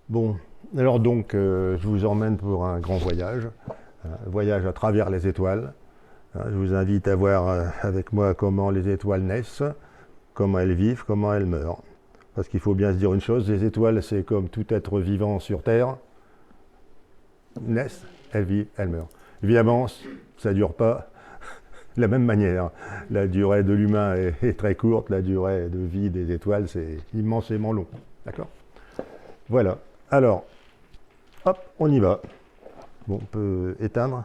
Bon, alors donc, je vous emmène pour un grand voyage, un voyage à travers les étoiles. Je vous invite à voir avec moi comment les étoiles naissent, comment elles vivent, comment elles meurent. Parce qu'il faut bien se dire une chose, les étoiles, c'est comme tout être vivant sur Terre, naissent, elles vivent, elles meurent. Évidemment, ça ne dure pas de la même manière. La durée de l'humain est très courte, la durée de vie des étoiles, c'est immensément long. D'accord ? Voilà. Alors, hop, on y va. Bon, on peut éteindre.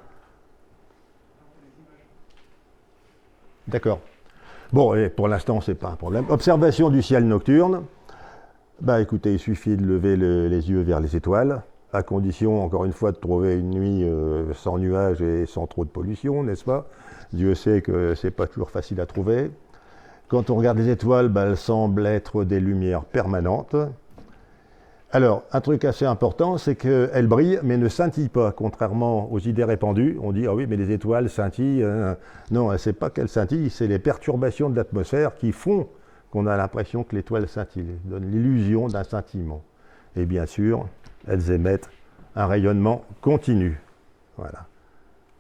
D'accord. Bon, et pour l'instant, ce n'est pas un problème. Observation du ciel nocturne. Bah écoutez, il suffit de lever les yeux vers les étoiles, à condition, encore une fois, de trouver une nuit sans nuages et sans trop de pollution, n'est-ce pas? Dieu sait que c'est pas toujours facile à trouver. Quand on regarde les étoiles, bah, elles semblent être des lumières permanentes. Alors, un truc assez important, c'est qu'elles brillent, mais ne scintillent pas, contrairement aux idées répandues. On dit, ah oui, mais les étoiles scintillent. Non, c'est pas qu'elles scintillent, c'est les perturbations de l'atmosphère qui font qu'on a l'impression que l'étoile scintille, donne l'illusion d'un scintillement. Et bien sûr, elles émettent un rayonnement continu. Voilà.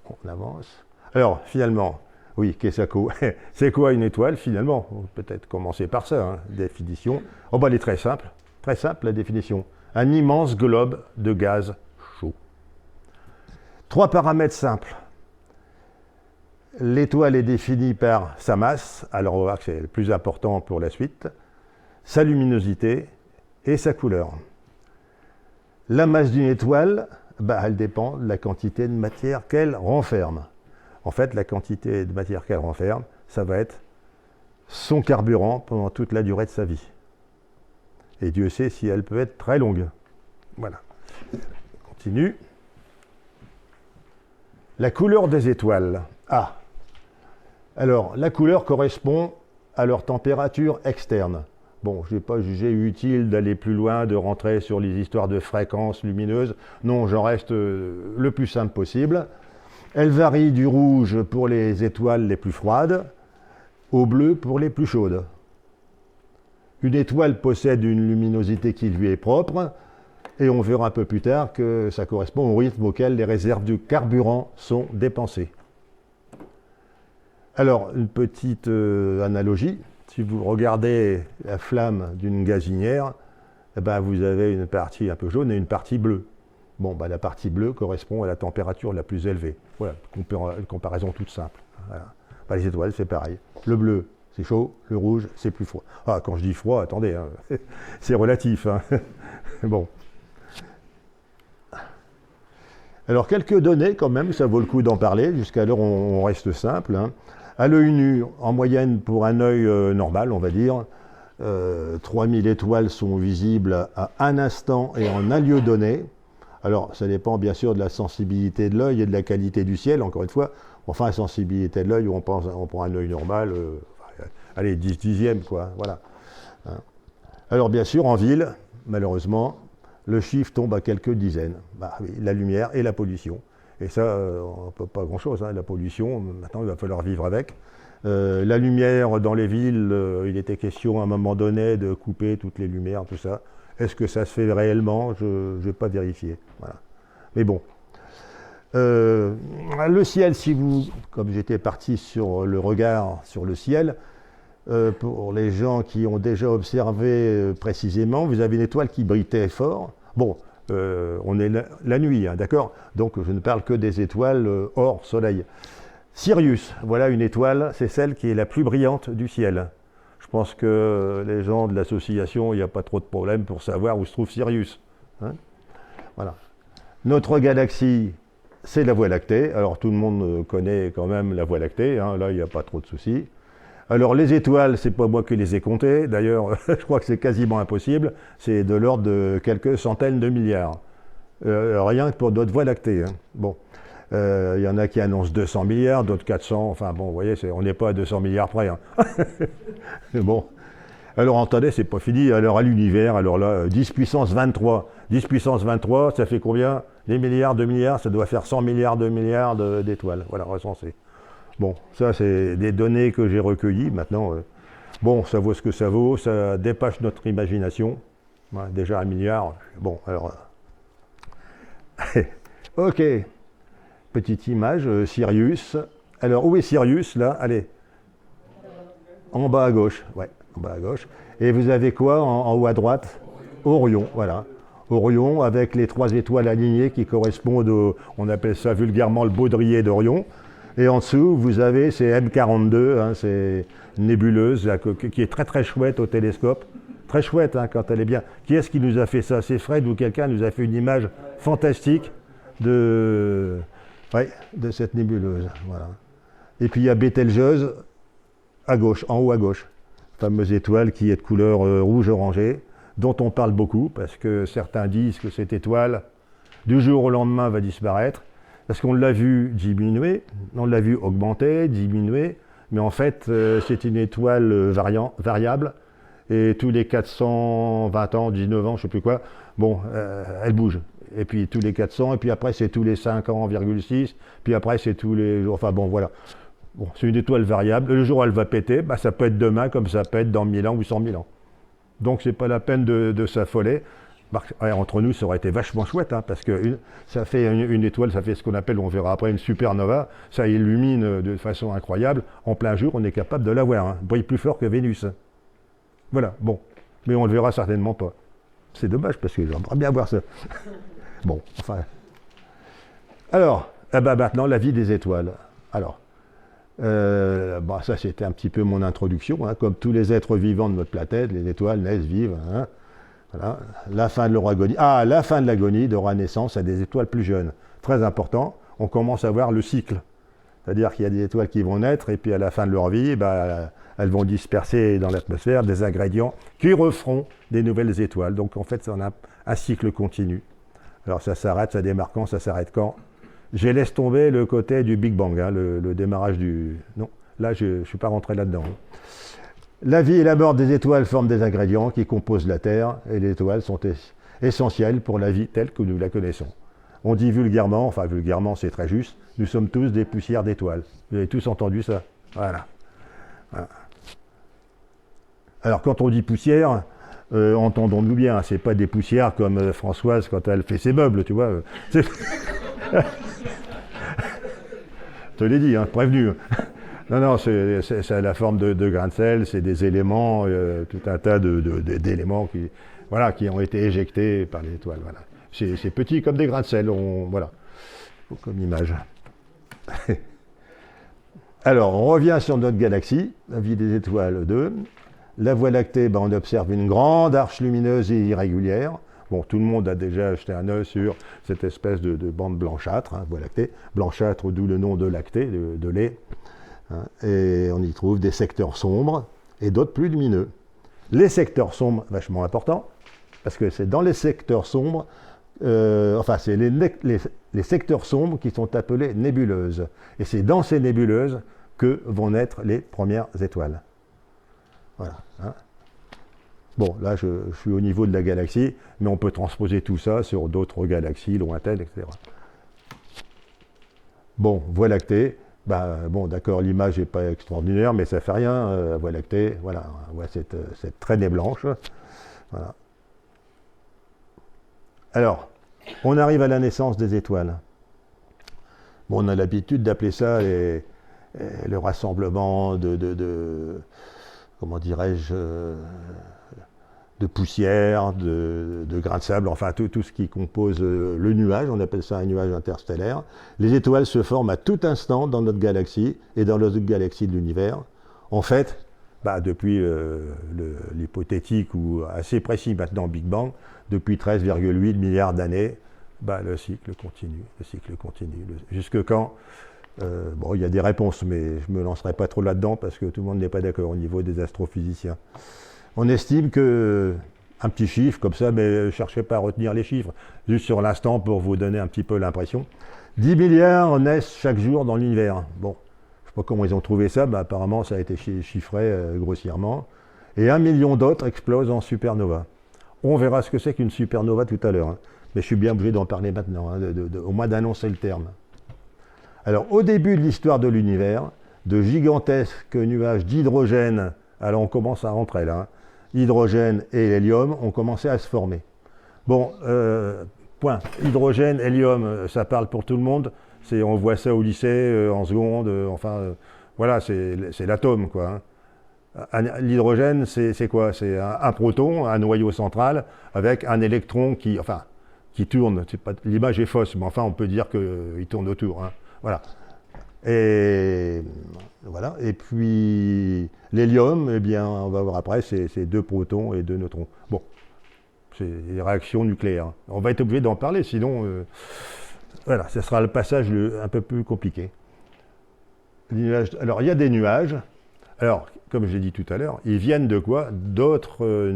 On avance. Alors, finalement, oui, c'est quoi une étoile, finalement? On peut peut-être commencer par ça, hein, définition. Oh, bah, elle est très simple la définition. Un immense globe de gaz chaud. 3 paramètres simples. L'étoile est définie par sa masse, alors on va voir que c'est le plus important pour la suite, sa luminosité et sa couleur. La masse d'une étoile, bah, elle dépend de la quantité de matière qu'elle renferme. En fait, la quantité de matière qu'elle renferme, ça va être son carburant pendant toute la durée de sa vie. Et Dieu sait si elle peut être très longue. Voilà. On continue. La couleur des étoiles. Ah. Alors, la couleur correspond à leur température externe. Bon, je n'ai pas jugé utile d'aller plus loin, de rentrer sur les histoires de fréquences lumineuses. Non, j'en reste le plus simple possible. Elle varie du rouge pour les étoiles les plus froides, au bleu pour les plus chaudes. Une étoile possède une luminosité qui lui est propre, et on verra un peu plus tard que ça correspond au rythme auquel les réserves de carburant sont dépensées. Alors, une petite analogie. Si vous regardez la flamme d'une gazinière, eh ben, vous avez une partie un peu jaune et une partie bleue. Bon, ben, la partie bleue correspond à la température la plus élevée. Voilà, une comparaison toute simple. Voilà. Ben, les étoiles, c'est pareil. Le bleu, c'est chaud, le rouge, c'est plus froid. Ah, quand je dis froid, attendez, hein, c'est relatif. Hein. Bon. Alors, quelques données quand même, ça vaut le coup d'en parler. Jusqu'alors, on reste simple. Hein. À l'œil nu, en moyenne, pour un œil normal, on va dire, 3000 étoiles sont visibles à un instant et en un lieu donné. Alors, ça dépend bien sûr de la sensibilité de l'œil et de la qualité du ciel, encore une fois. Enfin, la sensibilité de l'œil, on prend un œil normal, allez, 10 dixièmes, quoi, voilà. Hein. Alors, bien sûr, en ville, malheureusement, le chiffre tombe à quelques dizaines. Bah, oui, la lumière et la pollution. Et ça, on ne peut pas grand-chose. Hein. La pollution, maintenant, il va falloir vivre avec. La lumière dans les villes, il était question à un moment donné de couper toutes les lumières, tout ça. Est-ce que ça se fait réellement? Je ne vais pas vérifier. Voilà. Mais bon. Le ciel, si vous, comme j'étais parti sur le regard sur le ciel, pour les gens qui ont déjà observé précisément, vous avez une étoile qui brille très fort. Bon, on est la nuit, hein, d'accord? Donc je ne parle que des étoiles hors soleil. Sirius, voilà une étoile, c'est celle qui est la plus brillante du ciel. Je pense que les gens de l'association, il n'y a pas trop de problème pour savoir où se trouve Sirius. Hein. Voilà. Notre galaxie, c'est la Voie lactée. Alors tout le monde connaît quand même la Voie lactée, hein. Là il n'y a pas trop de soucis. Alors les étoiles, c'est pas moi qui les ai comptées, d'ailleurs je crois que c'est quasiment impossible, c'est de l'ordre de quelques centaines de milliards. Rien que pour notre Voie lactée. Hein. Bon, y en a qui annoncent 200 milliards, d'autres 400, enfin bon, vous voyez, on n'est pas à 200 milliards près. Hein. Bon, alors entendez, c'est pas fini, alors à l'univers, alors là, 10 puissance 23. 10 puissance 23, ça fait combien? Des milliards, 2 milliards, ça doit faire 100 milliards, 2 milliards d'étoiles, voilà, recensé. Bon, ça c'est des données que j'ai recueillies. Maintenant, bon, ça vaut ce que ça vaut, ça dépasse notre imagination. Ouais, déjà 1 milliard. Bon, alors. Ok. Petite image, Sirius. Alors, où est Sirius, là? Allez. En bas à gauche. Ouais, en bas à gauche. Et vous avez quoi en haut à droite? Orion, voilà. Orion avec les 3 étoiles alignées qui correspondent au, on appelle ça vulgairement le baudrier d'Orion. Et en dessous, vous avez ces M42, hein, c'est une nébuleuse là, qui est très très chouette au télescope. Très chouette hein, quand elle est bien. Qui est-ce qui nous a fait ça? C'est Fred ou quelqu'un nous a fait une image fantastique de, ouais, de cette nébuleuse. Voilà. Et puis il y a Bételgeuse à gauche, en haut à gauche. Fameuse étoile qui est de couleur rouge orangé, dont on parle beaucoup parce que certains disent que cette étoile, du jour au lendemain, va disparaître. Parce qu'on l'a vu diminuer, on l'a vu augmenter, diminuer, mais en fait, c'est une étoile variable, et tous les 420 ans, 19 ans, je ne sais plus quoi, bon, elle bouge. Et puis tous les 400, et puis après, c'est tous les 5 ans, 6, puis après, c'est tous les jours, enfin bon, voilà. Bon, c'est une étoile variable, le jour où elle va péter, bah, ça peut être demain, comme ça peut être dans 1000 ans ou 100 000 ans. Donc, c'est pas la peine de s'affoler. Ouais, entre nous, ça aurait été vachement chouette, hein, parce que ça fait une étoile, ça fait ce qu'on appelle, on verra après, une supernova. Ça illumine de façon incroyable. En plein jour, on est capable de la voir. Hein. Brille plus fort que Vénus. Voilà, bon. Mais on ne le verra certainement pas. C'est dommage, parce que j'aimerais bien voir ça. Bon, enfin. Alors, maintenant, la vie des étoiles. Alors, ça, c'était un petit peu mon introduction. Hein. Comme tous les êtres vivants de notre planète, les étoiles naissent, vivent. Hein. Voilà. La fin de leur agonie. Ah, la fin de l'agonie donnera naissance à des étoiles plus jeunes. Très important, on commence à voir le cycle. C'est-à-dire qu'il y a des étoiles qui vont naître et puis à la fin de leur vie, elles vont disperser dans l'atmosphère des ingrédients qui referont des nouvelles étoiles. Donc en fait, on a un cycle continu. Alors ça s'arrête, ça démarre quand, ça s'arrête quand. Je laisse tomber le côté du Big Bang, hein, le démarrage du... Non, là je ne suis pas rentré là-dedans. La vie et la mort des étoiles forment des ingrédients qui composent la Terre, et les étoiles sont essentielles pour la vie telle que nous la connaissons. On dit vulgairement, enfin vulgairement c'est très juste, nous sommes tous des poussières d'étoiles. Vous avez tous entendu ça? Voilà. Alors quand on dit poussière, entendons-nous bien, c'est pas des poussières comme Françoise quand elle fait ses meubles, tu vois. Je te l'ai dit, hein, prévenu. Non, c'est la forme de grains de sel, c'est des éléments, tout un tas d'éléments qui ont été éjectés par les étoiles. Voilà. C'est petit comme des grains de sel, voilà, comme image. Alors, on revient sur notre galaxie, la vie des étoiles 2. La Voie lactée, on observe une grande arche lumineuse et irrégulière. Bon, tout le monde a déjà jeté un œil sur cette espèce de bande blanchâtre, hein, Voie lactée. Blanchâtre, d'où le nom de lactée, de lait. Et on y trouve des secteurs sombres et d'autres plus lumineux. Les secteurs sombres, vachement importants, parce que c'est dans les secteurs sombres, c'est les secteurs sombres qui sont appelés nébuleuses. Et c'est dans ces nébuleuses que vont naître les premières étoiles. Voilà. Hein. Bon, là, je suis au niveau de la galaxie, mais on peut transposer tout ça sur d'autres galaxies lointaines, etc. Bon, Voie lactée. D'accord, l'image n'est pas extraordinaire, mais ça ne fait rien. Voie lactée, voilà, on voit cette traînée blanche. Voilà. Alors, on arrive à la naissance des étoiles. Bon, on a l'habitude d'appeler ça le rassemblement comment dirais-je, de poussière, de grains de sable, enfin tout ce qui compose le nuage, on appelle ça un nuage interstellaire. Les étoiles se forment à tout instant dans notre galaxie et dans l'autre galaxie de l'univers. En fait, depuis l'hypothétique ou assez précis maintenant Big Bang, depuis 13,8 milliards d'années, le cycle continue. Jusque quand il y a des réponses, mais je ne me lancerai pas trop là-dedans parce que tout le monde n'est pas d'accord au niveau des astrophysiciens. On estime que, un petit chiffre comme ça, mais cherchez pas à retenir les chiffres, juste sur l'instant pour vous donner un petit peu l'impression. 10 milliards naissent chaque jour dans l'univers. Bon, je ne sais pas comment ils ont trouvé ça, apparemment ça a été chiffré grossièrement. Et 1 million d'autres explosent en supernova. On verra ce que c'est qu'une supernova tout à l'heure, hein. Mais je suis bien obligé d'en parler maintenant, hein, au moins d'annoncer le terme. Alors, au début de l'histoire de l'univers, de gigantesques nuages d'hydrogène, alors on commence à rentrer là, hein, l'hydrogène et l'hélium ont commencé à se former. Bon, point. Hydrogène, hélium, ça parle pour tout le monde. On voit ça au lycée, en seconde, voilà, c'est l'atome, quoi. L'hydrogène, c'est quoi? C'est un proton, un noyau central, avec un électron qui tourne. L'image est fausse, mais enfin, on peut dire qu'il tourne autour. Hein. Voilà. Et voilà. Et puis l'hélium, eh bien, on va voir après, c'est 2 protons et 2 neutrons. Bon, c'est des réactions nucléaires. On va être obligé d'en parler, sinon, voilà, ce sera le passage un peu plus compliqué. Alors, il y a des nuages. Alors, comme je l'ai dit tout à l'heure, ils viennent de quoi? D'autres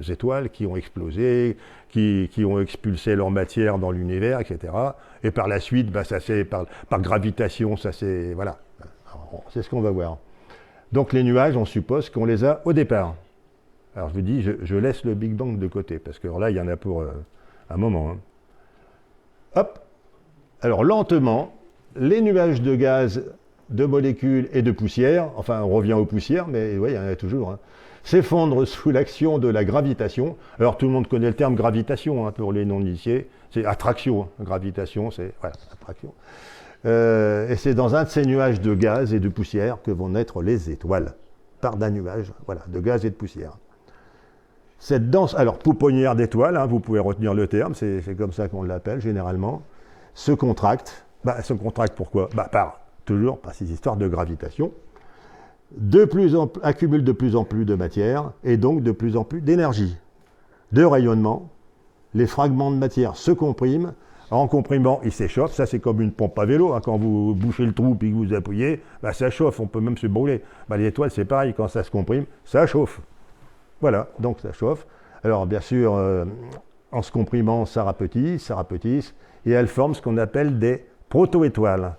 étoiles qui ont explosé, qui ont expulsé leur matière dans l'univers, etc. Et par la suite, ça c'est par gravitation, ça c'est... Voilà. C'est ce qu'on va voir. Donc les nuages, on suppose qu'on les a au départ. Alors je vous dis, je laisse le Big Bang de côté, parce que là, il y en a pour un moment. Hein. Hop. Alors lentement, les nuages de gaz, de molécules et de poussière, enfin on revient aux poussières, mais oui, il y en a toujours, hein, s'effondrent sous l'action de la gravitation. Alors tout le monde connaît le terme gravitation, hein, pour les non-initiés, c'est attraction, hein. Gravitation, c'est voilà, attraction. Et c'est dans un de ces nuages de gaz et de poussière que vont naître les étoiles, par d'un nuage, voilà, de gaz et de poussière. Cette dense, alors pouponnière d'étoiles, hein, vous pouvez retenir le terme, c'est comme ça qu'on l'appelle généralement, se contracte. Se contracte pourquoi? Toujours par ces histoires de gravitation, accumule de plus en plus de matière et donc de plus en plus d'énergie. De rayonnement, les fragments de matière se compriment. En comprimant, ils s'échauffent. Ça, c'est comme une pompe à vélo. Hein. Quand vous bouchez le trou et que vous appuyez, ça chauffe. On peut même se brûler. Les étoiles, c'est pareil. Quand ça se comprime, ça chauffe. Voilà, donc ça chauffe. Alors, bien sûr, en se comprimant, ça rapetisse, et elles forment ce qu'on appelle des proto-étoiles.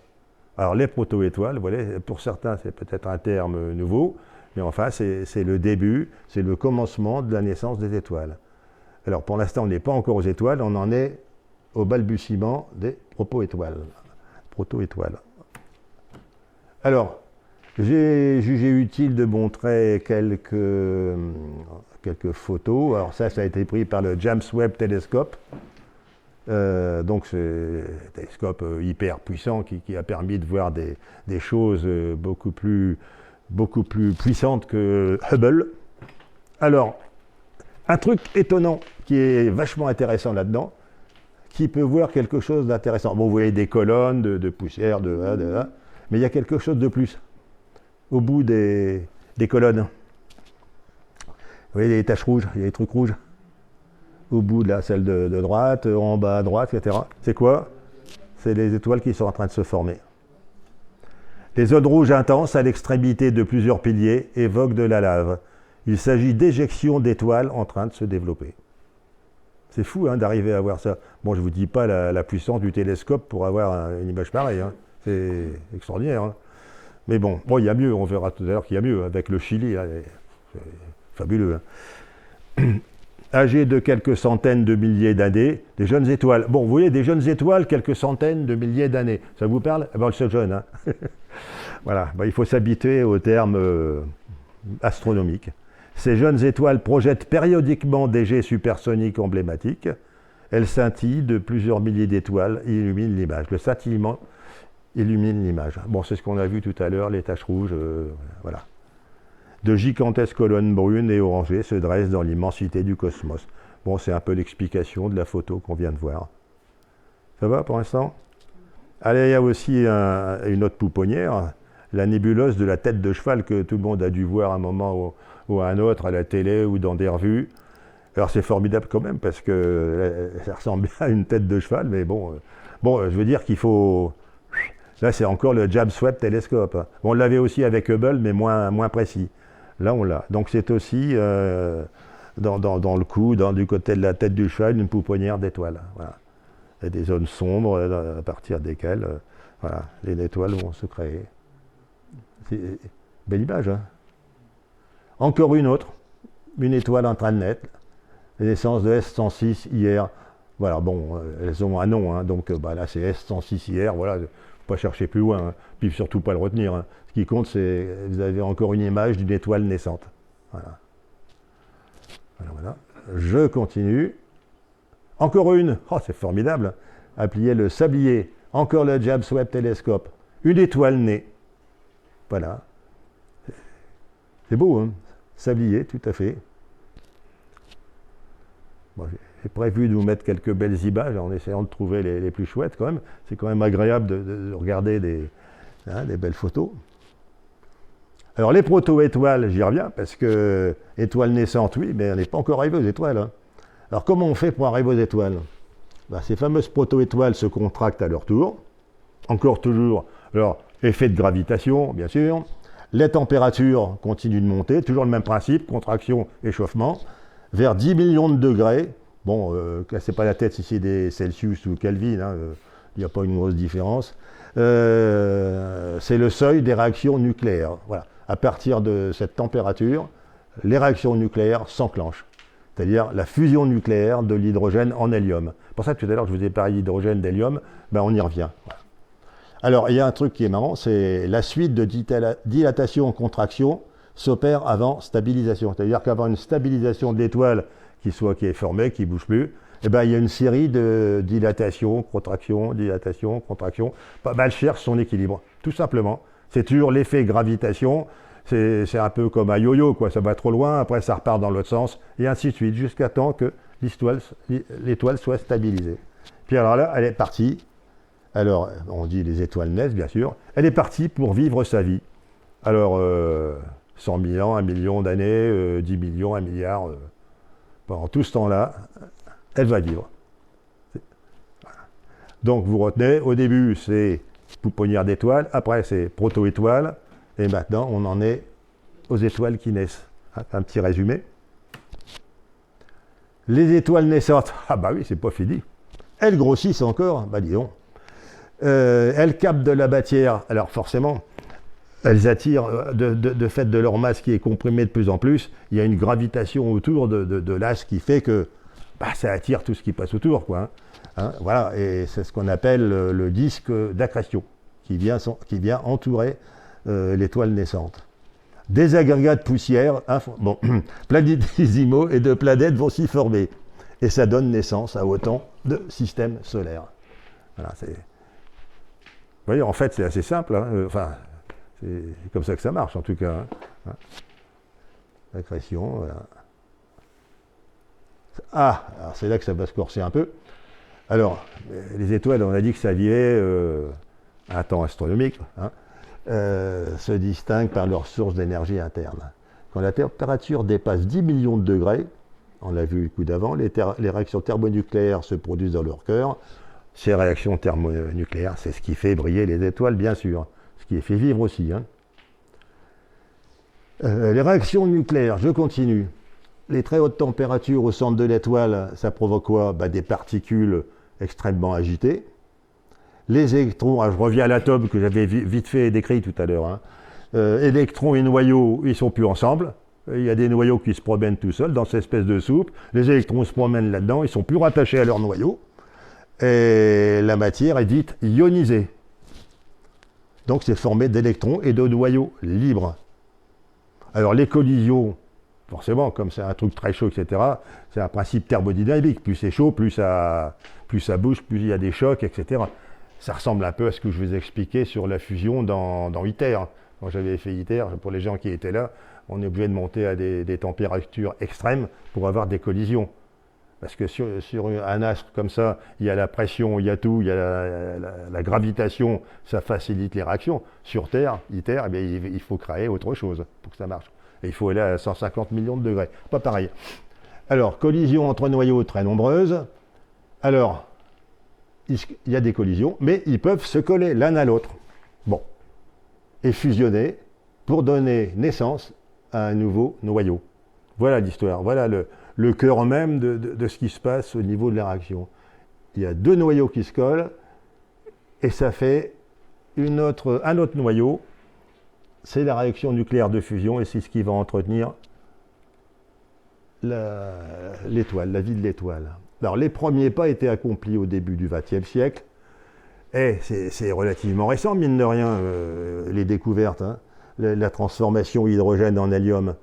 Alors les proto-étoiles, voilà, pour certains c'est peut-être un terme nouveau, mais enfin c'est le début, c'est le commencement de la naissance des étoiles. Alors pour l'instant on n'est pas encore aux étoiles, on en est au balbutiement des proto-étoiles. Alors j'ai jugé utile de montrer quelques photos. Alors ça a été pris par le James Webb Telescope. Donc c'est un télescope hyper puissant qui a permis de voir des choses beaucoup plus puissantes que Hubble. Alors, un truc étonnant qui est vachement intéressant là-dedans, qui peut voir quelque chose d'intéressant. Bon, vous voyez des colonnes de poussière, mais il y a quelque chose de plus. Au bout des colonnes, vous voyez les taches rouges, il y a des trucs rouges. Au bout de la celle de droite, en bas à droite, etc. C'est quoi? C'est les étoiles qui sont en train de se former. Les zones rouges intenses à l'extrémité de plusieurs piliers évoquent de la lave. Il s'agit d'éjections d'étoiles en train de se développer. C'est fou hein, d'arriver à voir ça. Bon, je ne vous dis pas la puissance du télescope pour avoir une image pareille. Hein. C'est extraordinaire. Hein. Mais bon, il y a mieux. On verra tout à l'heure qu'il y a mieux. Avec le Chili, c'est fabuleux. Hein. Âgées de quelques centaines de milliers d'années, des jeunes étoiles. Bon, vous voyez, des jeunes étoiles, quelques centaines de milliers d'années. Ça vous parle? C'est jeune. Hein. Voilà, il faut s'habituer aux termes astronomiques. Ces jeunes étoiles projettent périodiquement des jets supersoniques emblématiques. Elles scintillent de plusieurs milliers d'étoiles et illuminent l'image. Le scintillement illumine l'image. Bon, c'est ce qu'on a vu tout à l'heure, les taches rouges, voilà. De gigantesques colonnes brunes et orangées se dressent dans l'immensité du cosmos. Bon, c'est un peu l'explication de la photo qu'on vient de voir. Ça va pour l'instant? Allez, il y a aussi une autre pouponnière, la nébuleuse de la tête de cheval que tout le monde a dû voir à un moment ou à un autre à la télé ou dans des revues. Alors c'est formidable quand même parce que ça ressemble bien à une tête de cheval, mais bon, je veux dire qu'il faut... Là, c'est encore le James Webb Telescope. Bon, on l'avait aussi avec Hubble, mais moins précis. Là, on l'a. Donc, c'est aussi dans le cou, du côté de la tête du cheval, une pouponnière d'étoiles. Voilà. Il y a des zones sombres à partir desquelles voilà, les étoiles vont se créer. C'est une belle image. Hein. Encore une autre, une étoile en train de naître. La naissance de S106 hier. Voilà, bon, elles ont un nom, hein, donc là, c'est S106 hier. Voilà. Pas chercher plus loin, hein. Puis surtout pas le retenir. Hein. Ce qui compte, c'est vous avez encore une image d'une étoile naissante. Voilà. Voilà. Je continue. Encore une. Oh, c'est formidable. Applier le sablier. Encore le James Webb Telescope. Une étoile née. Voilà. C'est beau, hein? Sablier, tout à fait. Bon, j'ai prévu de vous mettre quelques belles images en essayant de trouver les plus chouettes quand même. C'est quand même agréable de regarder des belles photos. Alors les proto-étoiles, j'y reviens, parce que étoiles naissantes, oui, mais on n'est pas encore arrivé aux étoiles. Hein. Alors comment on fait pour arriver aux étoiles? Ces fameuses proto-étoiles se contractent à leur tour. Encore toujours leur effet de gravitation, bien sûr. Les températures continuent de monter, toujours le même principe, contraction, échauffement, vers 10 millions de degrés. Bon, cassez pas la tête si c'est des Celsius ou Kelvin, hein, il n'y a pas une grosse différence. C'est le seuil des réactions nucléaires. Voilà. À partir de cette température, les réactions nucléaires s'enclenchent. C'est-à-dire la fusion nucléaire de l'hydrogène en hélium. C'est pour ça que tout à l'heure, je vous ai parlé d'hydrogène, d'hélium, on y revient. Voilà. Alors, il y a un truc qui est marrant, c'est la suite de dilatation-contraction s'opère avant stabilisation. C'est-à-dire qu'avant une stabilisation de l'étoile qui est formée, qui ne bouge plus, il y a une série de dilatation, contraction, elle cherche son équilibre, tout simplement. C'est toujours l'effet gravitation, c'est un peu comme un yo-yo, quoi. Ça va trop loin, après ça repart dans l'autre sens, et ainsi de suite, jusqu'à temps que l'étoile soit stabilisée. Puis alors là, elle est partie. Alors, on dit les étoiles naissent, bien sûr. Elle est partie pour vivre sa vie. Alors, 100 000 ans, 1 million d'années, 10 millions, 1 milliard, pendant tout ce temps-là, elle va vivre. Voilà. Donc, vous retenez, au début, c'est pouponnière d'étoiles, après, c'est proto-étoiles, et maintenant, on en est aux étoiles qui naissent. Un petit résumé. Les étoiles naissantes, oui, c'est pas fini. Elles grossissent encore, dis donc. Elles captent de la matière, alors forcément, elles attirent, de fait de leur masse qui est comprimée de plus en plus, il y a une gravitation autour de l'axe qui fait que ça attire tout ce qui passe autour, quoi. Hein, voilà, et c'est ce qu'on appelle le disque d'accrétion, qui vient entourer l'étoile naissante. Des agrégats de poussière, planétésimaux et de planètes vont s'y former, et ça donne naissance à autant de systèmes solaires. Voilà, c'est... Vous voyez, en fait, c'est assez simple. Hein. C'est comme ça que ça marche, en tout cas. Hein. L'accrétion, voilà. Alors c'est là que ça va se corser un peu. Alors, les étoiles, on a dit que ça vivait à un temps astronomique, hein, se distinguent par leur source d'énergie interne. Quand la température dépasse 10 millions de degrés, on l'a vu le coup d'avant, les réactions thermonucléaires se produisent dans leur cœur. Ces réactions thermonucléaires, c'est ce qui fait briller les étoiles, bien sûr. Ce qui les fait vivre aussi. Hein. Les réactions nucléaires, je continue. Les très hautes températures au centre de l'étoile, ça provoque quoi? Des particules extrêmement agitées. Les électrons, je reviens à l'atome que j'avais vite fait décrit tout à l'heure. Hein. Électrons et noyaux, ils ne sont plus ensemble. Il y a des noyaux qui se promènent tout seuls dans cette espèce de soupe. Les électrons se promènent là-dedans, ils ne sont plus rattachés à leur noyau. Et la matière est dite ionisée. Donc c'est formé d'électrons et de noyaux libres. Alors les collisions, forcément, comme c'est un truc très chaud, etc., c'est un principe thermodynamique. Plus c'est chaud, plus ça bouge, plus il y a des chocs, etc. Ça ressemble un peu à ce que je vous ai expliqué sur la fusion dans ITER. Quand j'avais fait ITER, pour les gens qui étaient là, on est obligé de monter à des températures extrêmes pour avoir des collisions. Parce que sur un astre comme ça, il y a la pression, il y a tout, il y a la gravitation, ça facilite les réactions. Sur Terre, ITER, il faut créer autre chose pour que ça marche. Et il faut aller à 150 millions de degrés. Pas pareil. Alors, collisions entre noyaux très nombreuses. Alors, il y a des collisions, mais ils peuvent se coller l'un à l'autre. Bon. Et fusionner pour donner naissance à un nouveau noyau. Voilà l'histoire. Voilà le cœur même de ce qui se passe au niveau de la réaction. Il y a deux noyaux qui se collent et ça fait un autre noyau. C'est la réaction nucléaire de fusion et c'est ce qui va entretenir l'étoile, la vie de l'étoile. Alors les premiers pas étaient accomplis au début du XXe siècle et c'est relativement récent, mine de rien, les découvertes. Hein. La transformation hydrogène en hélium.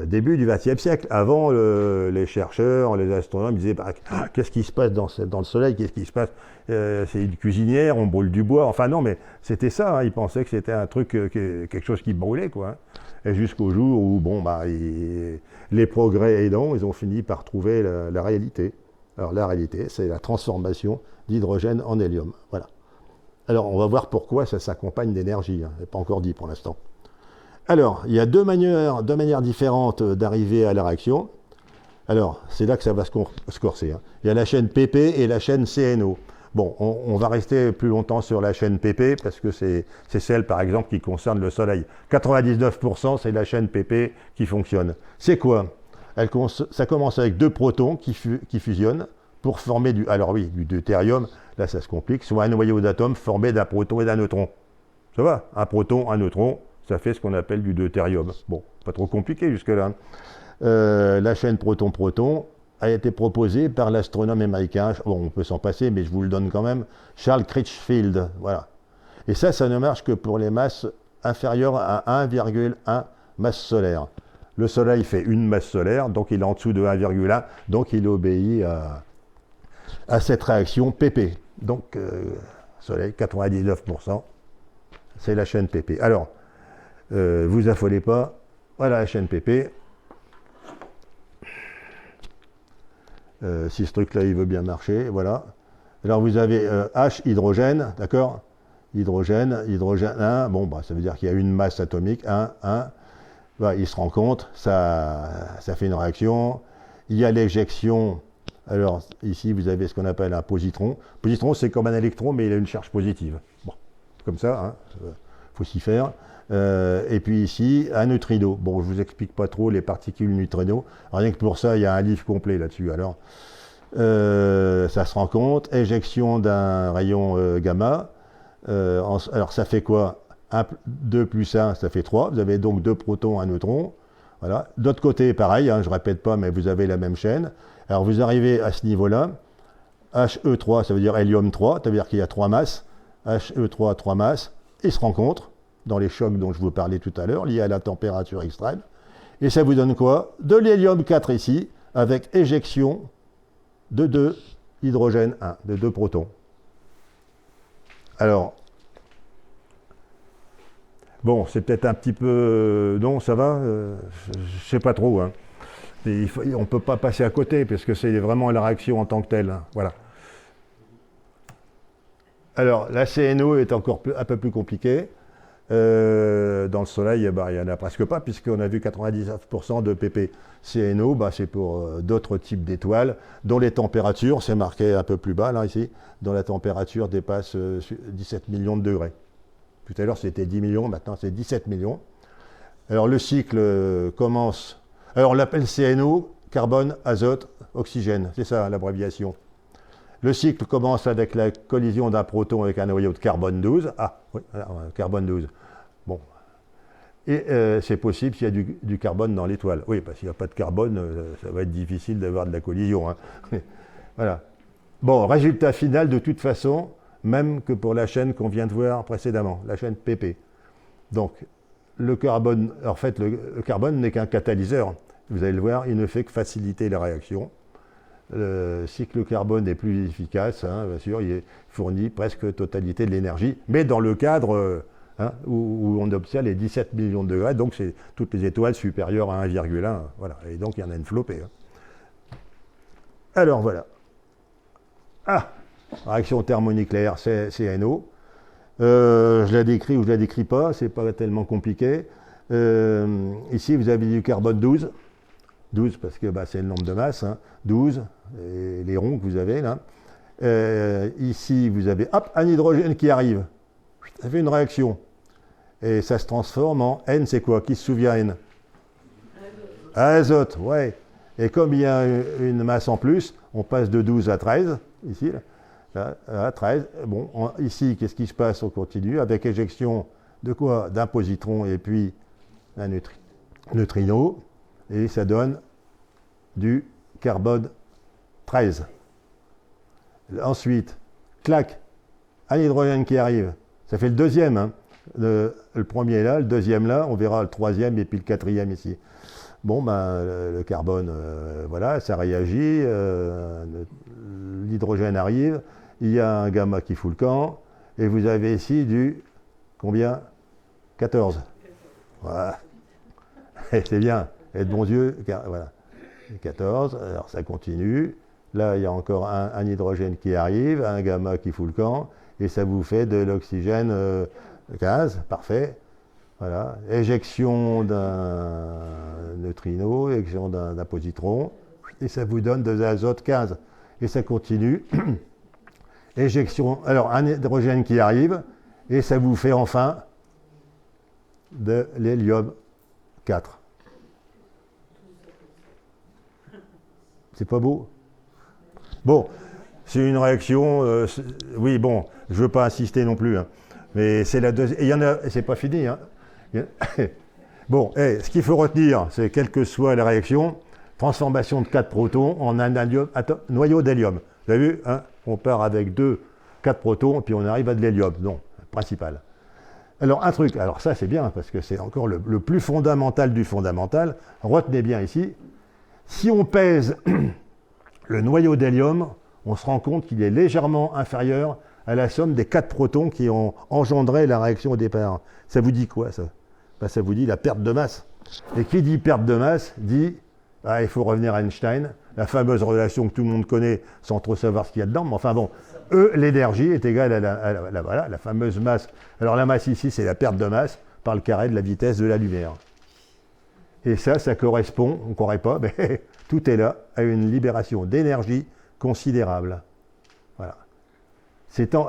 début du XXe siècle. Avant, les chercheurs, les astronomes disaient bah, qu'est-ce qui se passe dans le Soleil, qu'est-ce qui se passe c'est une cuisinière, on brûle du bois. Enfin non, mais c'était ça. Ils pensaient que c'était un truc, quelque chose qui brûlait, quoi. Et jusqu'au jour où, bon, bah, les progrès aidant, ils ont fini par trouver la réalité. Alors la réalité, c'est la transformation d'hydrogène en hélium. Voilà. Alors on va voir pourquoi ça s'accompagne d'énergie. Ce n'est pas encore dit pour l'instant. Alors, il y a deux manières différentes d'arriver à la réaction. Alors, c'est là que ça va se corser. Il y a la chaîne PP et la chaîne CNO. Bon, on va rester plus longtemps sur la chaîne PP parce que c'est celle, par exemple, qui concerne le Soleil. 99%, c'est la chaîne PP qui fonctionne. C'est quoi? Ça commence avec deux protons qui fusionnent pour former du deutérium. Là, ça se complique. Soit un noyau d'atomes formé d'un proton et d'un neutron. Ça va? Un proton, un neutron. Ça fait ce qu'on appelle du deutérium. Bon, pas trop compliqué jusque-là. La chaîne proton-proton a été proposée par l'astronome américain, bon, on peut s'en passer, mais je vous le donne quand même, Charles Crutchfield. Voilà. Et ça ne marche que pour les masses inférieures à 1,1 masse solaire. Le Soleil fait une masse solaire, donc il est en dessous de 1,1, donc il obéit à cette réaction PP. Donc, Soleil, 99%, c'est la chaîne PP. Alors, vous affolez pas, voilà la chaîne PP. Si ce truc-là, il veut bien marcher, voilà. Alors vous avez H, hydrogène, d'accord? Hydrogène 1, bon, bah, ça veut dire qu'il y a une masse atomique, 1. Bah, il se rencontre, ça fait une réaction. Il y a l'éjection. Alors ici, vous avez ce qu'on appelle un positron. Positron, c'est comme un électron, mais il a une charge positive. Bon, comme ça, faut s'y faire. Et puis ici, un neutrino. Bon, je ne vous explique pas trop les particules neutrinos. Rien que pour ça, il y a un livre complet là-dessus. Alors, ça se rencontre. Éjection d'un rayon gamma. Alors, ça fait quoi? 2 plus 1, ça fait 3. Vous avez donc 2 protons, un neutron. Voilà. D'autre côté, pareil, je ne répète pas, mais vous avez la même chaîne. Alors, vous arrivez à ce niveau-là. He3, ça veut dire hélium 3, ça veut dire qu'il y a 3 masses. He3, 3 masses. Ils se rencontrent dans les chocs dont je vous parlais tout à l'heure, liés à la température extrême. Et ça vous donne quoi? De l'hélium 4 ici, avec éjection de 2 hydrogène 1, de 2 protons. Alors, bon, c'est peut-être un petit peu... non, ça va je ne sais pas trop. On ne peut pas passer à côté, parce que c'est vraiment la réaction en tant que telle. Voilà. Alors, la CNO est encore un peu plus compliquée. Dans le Soleil, il n'y en a presque pas, puisqu'on a vu 99% de PP. CNO, c'est pour d'autres types d'étoiles, dont les températures, c'est marqué un peu plus bas, là, ici, dont la température dépasse 17 millions de degrés. Tout à l'heure, c'était 10 millions, maintenant, c'est 17 millions. Alors, le cycle commence... Alors, on l'appelle CNO, carbone, azote, oxygène. C'est ça, l'abréviation. Le cycle commence avec la collision d'un proton avec un noyau de carbone 12. Ah, oui, carbone 12. Bon. Et c'est possible s'il y a du carbone dans l'étoile. Oui, parce qu'il n'y a pas de carbone, ça va être difficile d'avoir de la collision. Voilà. Bon, résultat final, de toute façon, même que pour la chaîne qu'on vient de voir précédemment, la chaîne PP. Donc, le carbone, en fait, le carbone n'est qu'un catalyseur. Vous allez le voir, il ne fait que faciliter la réaction. Le cycle carbone est plus efficace, bien sûr, il fournit presque totalité de l'énergie, mais dans le cadre où on obtient les 17 millions de degrés, donc c'est toutes les étoiles supérieures à 1,1, voilà, et donc il y en a une flopée. Alors voilà. Réaction thermonucléaire, CNO. Je la décris ou je la décris pas, c'est pas tellement compliqué. Ici, vous avez du carbone 12. 12 parce que c'est le nombre de masses, 12, et les ronds que vous avez là. Ici, vous avez un hydrogène qui arrive. Ça fait une réaction. Et ça se transforme en N, c'est quoi? Qui se souvient N? Azote, ouais. Et comme il y a une masse en plus, on passe de 12 à 13, ici, là, à 13. Bon, ici, qu'est-ce qui se passe? On continue avec éjection de quoi? D'un positron et puis un neutrino. Et ça donne du carbone 13. Ensuite, clac, un hydrogène qui arrive. Ça fait le deuxième. Le premier est là, le deuxième là, on verra le troisième et puis le quatrième ici. Bon, ben, le carbone, voilà, ça réagit, l'hydrogène arrive, il y a un gamma qui fout le camp, et vous avez ici du, combien? 14. Voilà. Et c'est bien, et de bons yeux, voilà. 14, alors ça continue. Là, il y a encore un hydrogène qui arrive, un gamma qui fout le camp, et ça vous fait de l'oxygène 15, parfait. Voilà. Éjection d'un neutrino, éjection d'un positron, et ça vous donne de l'azote 15. Et ça continue. Éjection, alors un hydrogène qui arrive, et ça vous fait enfin de l'hélium 4. C'est pas beau? Bon, c'est une réaction, oui, bon, je ne veux pas insister non plus, hein, mais c'est la deuxième, et il y en a, c'est pas fini, hein. Bon, ce qu'il faut retenir, c'est quelle que soit la réaction, transformation de 4 protons en un noyau d'hélium. Vous avez vu, hein, on part avec 4 protons, puis on arrive à de l'hélium, non, principal. Alors un truc, alors ça c'est bien, parce que c'est encore le plus fondamental du fondamental, retenez bien ici, si on pèse le noyau d'hélium, on se rend compte qu'il est légèrement inférieur à la somme des 4 protons qui ont engendré la réaction au départ. Ça vous dit quoi, ça? Ben, ça vous dit la perte de masse. Et qui dit perte de masse, dit, il faut revenir à Einstein, la fameuse relation que tout le monde connaît sans trop savoir ce qu'il y a dedans, mais enfin bon, l'énergie est égale à la fameuse masse. Alors la masse ici, c'est la perte de masse par le carré de la vitesse de la lumière. Et ça correspond, on ne croirait pas, mais tout est là, à une libération d'énergie considérable. Voilà.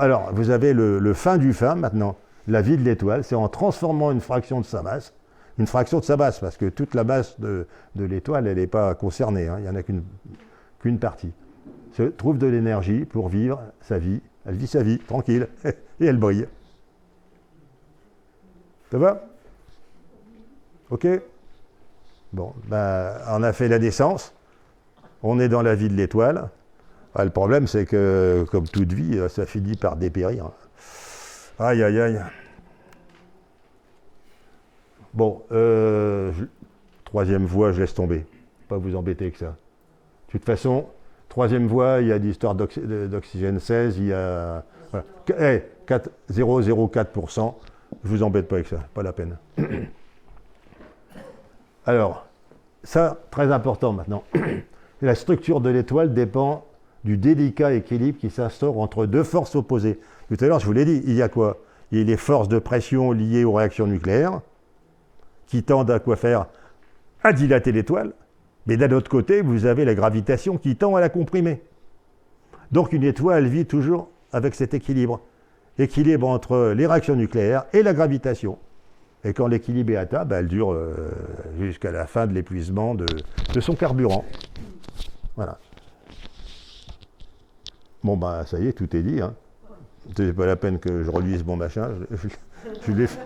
Alors, vous avez le fin du fin, maintenant, la vie de l'étoile, c'est en transformant une fraction de sa masse, parce que toute la masse de l'étoile, elle n'est pas concernée, hein, il n'y en a qu'une partie. Se trouve de l'énergie pour vivre sa vie. Elle vit sa vie, tranquille, et elle brille. Ça va? Ok? Bon, ben, on a fait la naissance, on est dans la vie de l'étoile. Le problème, c'est que, comme toute vie, ça finit par dépérir. Aïe, aïe, aïe. Bon, troisième voie, je laisse tomber. Pas vous embêter avec ça. De toute façon, troisième voie, il y a l'histoire d'oxygène 16, il y a... Voilà. 0,04%. Je vous embête pas avec ça, pas la peine. Alors, ça, très important maintenant. La structure de l'étoile dépend du délicat équilibre qui s'instaure entre deux forces opposées. Tout à l'heure, je vous l'ai dit, il y a quoi? Il y a les forces de pression liées aux réactions nucléaires, qui tendent à quoi faire? À dilater l'étoile. Mais d'un autre côté, vous avez la gravitation qui tend à la comprimer. Donc une étoile vit toujours avec cet équilibre. Équilibre entre les réactions nucléaires et la gravitation. Et quand l'équilibre est atteint, elle dure jusqu'à la fin de l'épuisement de son carburant. Voilà. Bon, ça y est, tout est dit. Hein. C'est pas la peine que je reluise mon machin. Je l'ai fait.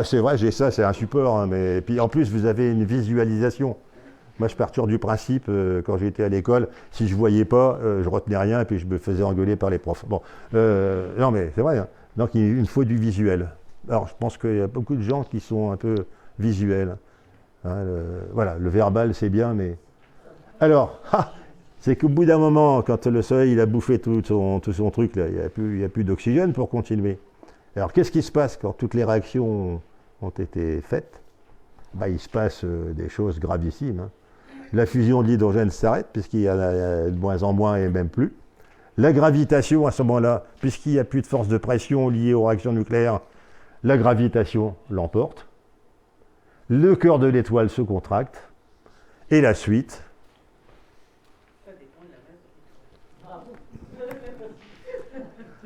C'est vrai, j'ai ça, c'est un support. Hein, mais puis en plus, vous avez une visualisation. Moi, je pars toujours du principe, quand j'étais à l'école, si je ne voyais pas, je retenais rien et puis je me faisais engueuler par les profs. Bon, non, mais c'est vrai. Hein. Donc, il faut du visuel. Alors, je pense qu'il y a beaucoup de gens qui sont un peu visuels. Hein, voilà, le verbal, c'est bien, mais... Alors, c'est qu'au bout d'un moment, quand le soleil il a bouffé tout son truc, là, il n'y a plus d'oxygène pour continuer. Alors, qu'est-ce qui se passe quand toutes les réactions ont été faites? Il se passe des choses gravissimes. Hein. La fusion de l'hydrogène s'arrête, puisqu'il y en a de moins en moins et même plus. La gravitation, à ce moment-là, puisqu'il n'y a plus de force de pression liée aux réactions nucléaires, la gravitation l'emporte. Le cœur de l'étoile se contracte. Et la suite...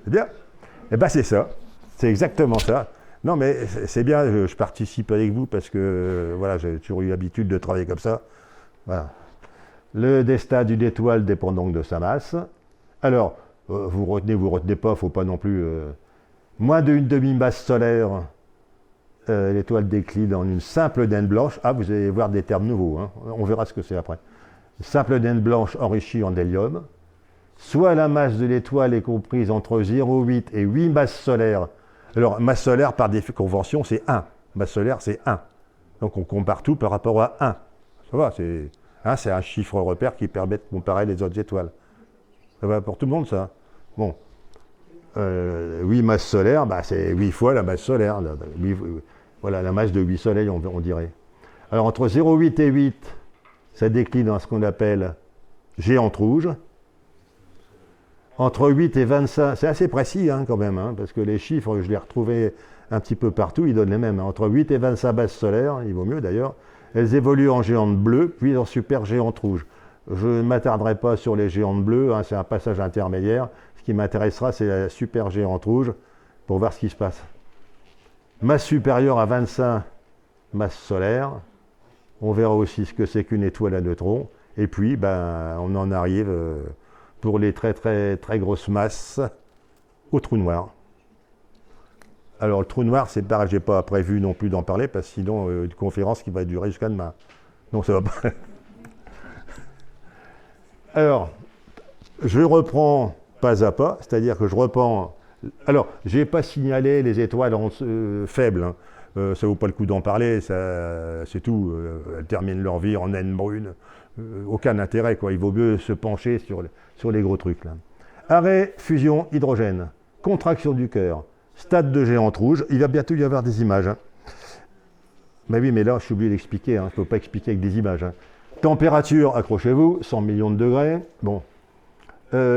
C'est bien. Eh bien, c'est ça. C'est exactement ça. Non, mais c'est bien, je participe avec vous parce que voilà, j'ai toujours eu l'habitude de travailler comme ça. Voilà. Le destin d'une étoile dépend donc de sa masse. Alors, vous retenez pas, il ne faut pas non plus... moins d'une demi-masse solaire, l'étoile décline en une simple naine blanche. Ah, vous allez voir des termes nouveaux, hein. On verra ce que c'est après. Une simple naine blanche enrichie en hélium. soit la masse de l'étoile est comprise entre 0,8 et 8 masses solaires. Alors, masse solaire, par convention, c'est 1. Masse solaire, c'est 1. Donc, on compare tout par rapport à 1. Ça va, c'est un chiffre repère qui permet de comparer les autres étoiles. Ça va pour tout le monde, ça. Bon. 8 masses solaires, bah, c'est 8 fois la masse solaire. Voilà, la masse de 8 soleils, on dirait. Alors, entre 0,8 et 8, ça décline dans ce qu'on appelle géante rouge. Entre 8 et 25, c'est assez précis hein, quand même, hein, parce que les chiffres, je les ai retrouvés un petit peu partout, ils donnent les mêmes. Hein. Entre 8 et 25 masses solaires, il vaut mieux d'ailleurs, elles évoluent en géante bleue, puis en super géante rouge. Je ne m'attarderai pas sur les géantes bleues, hein, c'est un passage intermédiaire. Ce qui m'intéressera, c'est la super géante rouge, pour voir ce qui se passe. Masse supérieure à 25 masses solaires, on verra aussi ce que c'est qu'une étoile à neutrons, et puis ben, on en arrive... pour les très très très grosses masses, au trou noir. Alors le trou noir, c'est pareil, je n'ai pas prévu non plus d'en parler, parce que sinon, une conférence qui va durer jusqu'à demain. Donc ça va pas. Alors, je reprends pas à pas, c'est-à-dire que je reprends... Alors, je n'ai pas signalé les étoiles faibles, hein. Ça ne vaut pas le coup d'en parler, c'est tout. Elles terminent leur vie en naine brune. Aucun intérêt, quoi. Il vaut mieux se pencher sur les gros trucs. Là. Arrêt, fusion, hydrogène, contraction du cœur, stade de géante rouge. Il va bientôt y avoir des images. Hein. Mais oui, mais là, je suis obligé d'expliquer. Hein. Je ne peux pas expliquer avec des images. Hein. Température, accrochez-vous, 100 millions de degrés. Bon.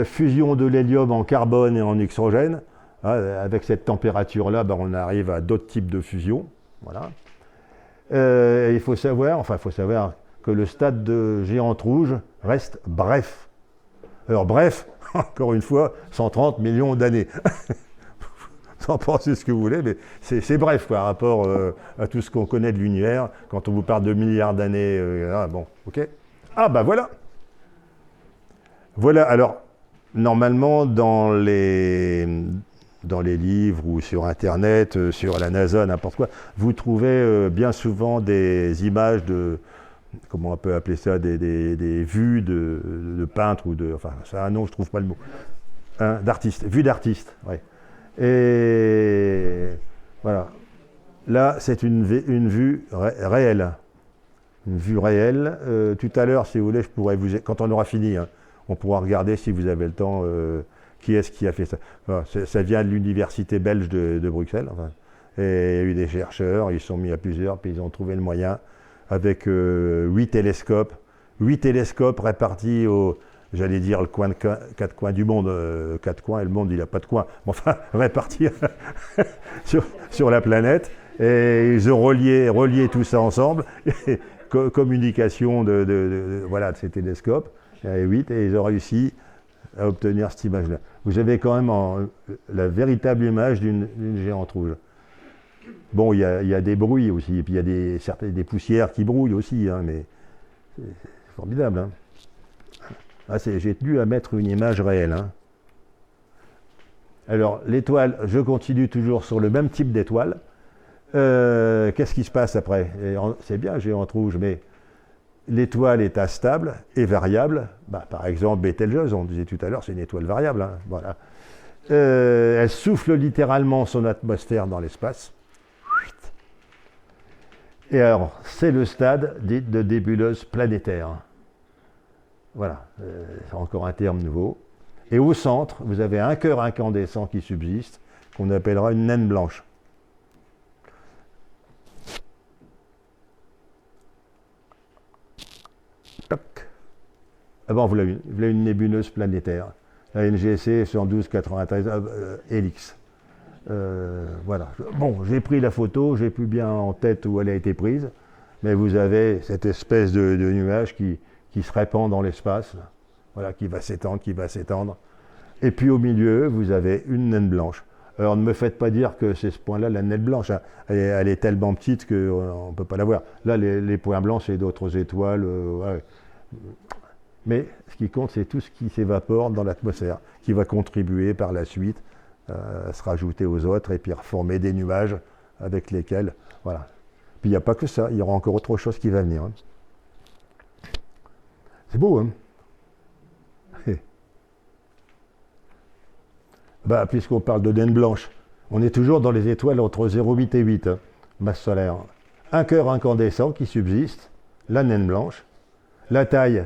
Fusion de l'hélium en carbone et en hydrogène. Avec cette température-là, ben, on arrive à d'autres types de fusion. Voilà. Il faut savoir que le stade de géante rouge reste bref. Alors bref, encore une fois, 130 millions d'années. Vous en pensez ce que vous voulez, mais c'est bref par rapport à tout ce qu'on connaît de l'univers. Quand on vous parle de milliards d'années, bon, ok. Ah bah voilà. Voilà, alors, normalement, dans les livres ou sur Internet, sur la NASA, n'importe quoi, vous trouvez bien souvent des images de, comment on peut appeler ça, des vues de peintres ou de... Enfin, c'est un nom, je ne trouve pas le mot. Hein, d'artistes, vues d'artistes, oui. Et voilà. Là, c'est une vue réelle. Une vue réelle. Tout à l'heure, si vous voulez, je pourrais vous... Quand on aura fini, hein, on pourra regarder, si vous avez le temps, qui est-ce qui a fait ça. Enfin, ça vient de l'université belge de Bruxelles. Enfin, et il y a eu des chercheurs, ils se sont mis à plusieurs, puis ils ont trouvé le moyen, avec 8 télescopes. 8 télescopes répartis j'allais dire, le coin de 4 coins du monde. 4 coins, et le monde, il n'a pas de coin. Enfin, répartis sur la planète. Et ils ont relié tout ça ensemble. Communication voilà, de ces télescopes. Il y en avait 8, et ils ont réussi à obtenir cette image-là. Vous avez quand même la véritable image d'une géante rouge. Bon, il y a des bruits aussi, et puis il y a des poussières qui brouillent aussi, hein, mais c'est formidable. Hein. J'ai tenu à mettre une image réelle. Hein. Alors, l'étoile, je continue toujours sur le même type d'étoile. Qu'est-ce qui se passe après? C'est bien, géante rouge, mais l'étoile est instable et variable. Bah, par exemple, Betelgeuse, on disait tout à l'heure, c'est une étoile variable. Hein, voilà. Elle souffle littéralement son atmosphère dans l'espace. Et alors, c'est le stade dit de nébuleuse planétaire. Voilà, c'est encore un terme nouveau. Et au centre, vous avez un cœur incandescent qui subsiste, qu'on appellera une naine blanche. Toc. Ah bon, voilà une nébuleuse planétaire. La NGC 11293 Helix. Voilà. Bon, j'ai pris la photo, j'ai plus bien en tête où elle a été prise, mais vous avez cette espèce de nuage qui se répand dans l'espace, voilà, qui va s'étendre. Et puis au milieu, vous avez une naine blanche. Alors ne me faites pas dire que c'est ce point-là, la naine blanche. Hein. Elle est tellement petite qu'on ne peut pas la voir. Là, les points blancs, c'est d'autres étoiles. Ouais. Mais ce qui compte, c'est tout ce qui s'évapore dans l'atmosphère, qui va contribuer par la suite à se rajouter aux autres et puis reformer des nuages avec lesquels... Voilà. Puis il n'y a pas que ça, il y aura encore autre chose qui va venir. Hein. C'est beau, hein? Bah, puisqu'on parle de naine blanche, on est toujours dans les étoiles entre 0,8 et 8, hein, masse solaire. Un cœur incandescent qui subsiste, la naine blanche. La taille,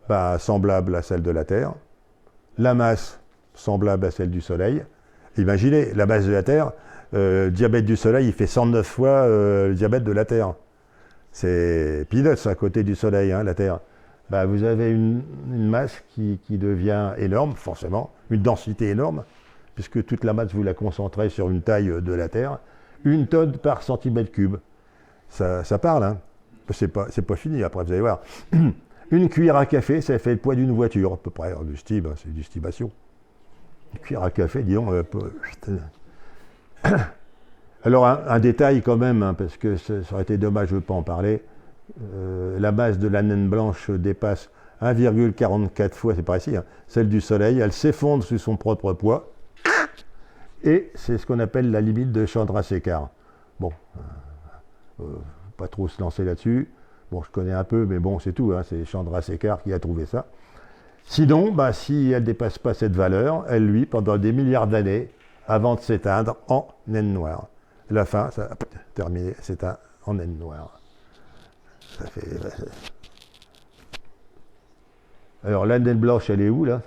bah, semblable à celle de la Terre. La masse, semblable à celle du Soleil. Imaginez, la masse de la Terre, le diamètre du Soleil, il fait 109 fois le diamètre de la Terre. C'est peanuts à côté du Soleil, hein, la Terre. Bah, vous avez une masse qui devient énorme, forcément, une densité énorme, puisque toute la masse, vous la concentrez sur une taille de la Terre, 1 tonne par centimètre cube. Ça parle, hein. C'est pas fini, après, vous allez voir. Une cuillère à café, ça fait le poids d'une voiture, à peu près, du style, c'est du estimation. Une cuillère à café, disons. Alors, un détail quand même, hein, parce que ça aurait été dommage de ne pas en parler. La masse de la naine blanche dépasse 1,44 fois, c'est pas ici, hein, celle du Soleil. Elle s'effondre sous son propre poids. Et c'est ce qu'on appelle la limite de Chandrasekhar. Bon, pas trop se lancer là-dessus. Bon, je connais un peu, mais bon, c'est tout. Hein, c'est Chandrasekhar qui a trouvé ça. Sinon, bah, si elle ne dépasse pas cette valeur, elle, lui, pendant des milliards d'années, avant de s'éteindre en naine noire. La fin, ça a terminé, s'éteint en naine noire. Ça fait... Alors, la naine blanche, elle est où, là?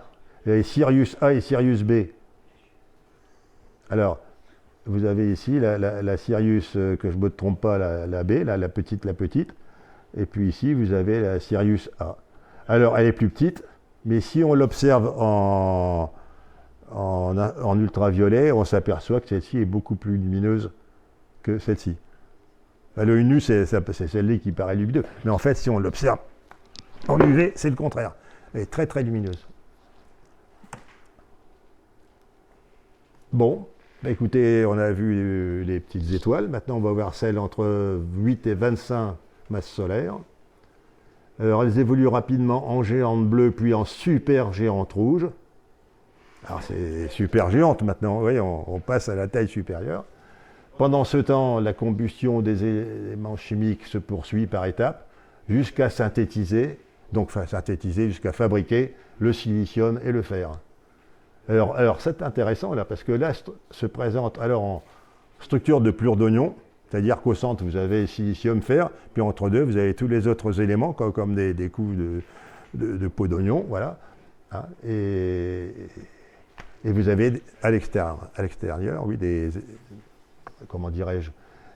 Elle est Sirius A et Sirius B. Alors, vous avez ici la Sirius, que je ne me trompe pas, la B, la petite. Et puis ici, vous avez la Sirius A. Alors, elle est plus petite, mais si on l'observe en ultraviolet, on s'aperçoit que celle-ci est beaucoup plus lumineuse que celle-ci. À l'œil nu, c'est celle-là qui paraît lumineuse. Mais en fait, si on l'observe en UV, c'est le contraire. Elle est très très lumineuse. Bon, bah écoutez, on a vu les petites étoiles. Maintenant, on va voir celles entre 8 et 25 masses solaires. Alors, elles évoluent rapidement en géantes bleues, puis en super géantes rouges. Alors, c'est super géante maintenant, oui, on passe à la taille supérieure. Pendant ce temps, la combustion des éléments chimiques se poursuit par étapes, jusqu'à synthétiser, jusqu'à fabriquer le silicium et le fer. Alors c'est intéressant là, parce que là se présente alors en structure de plure d'oignon, c'est-à-dire qu'au centre vous avez silicium, fer, puis entre deux vous avez tous les autres éléments comme des coups de peau d'oignon, voilà. Hein, et vous avez à l'extérieur, oui, comment dirais-je,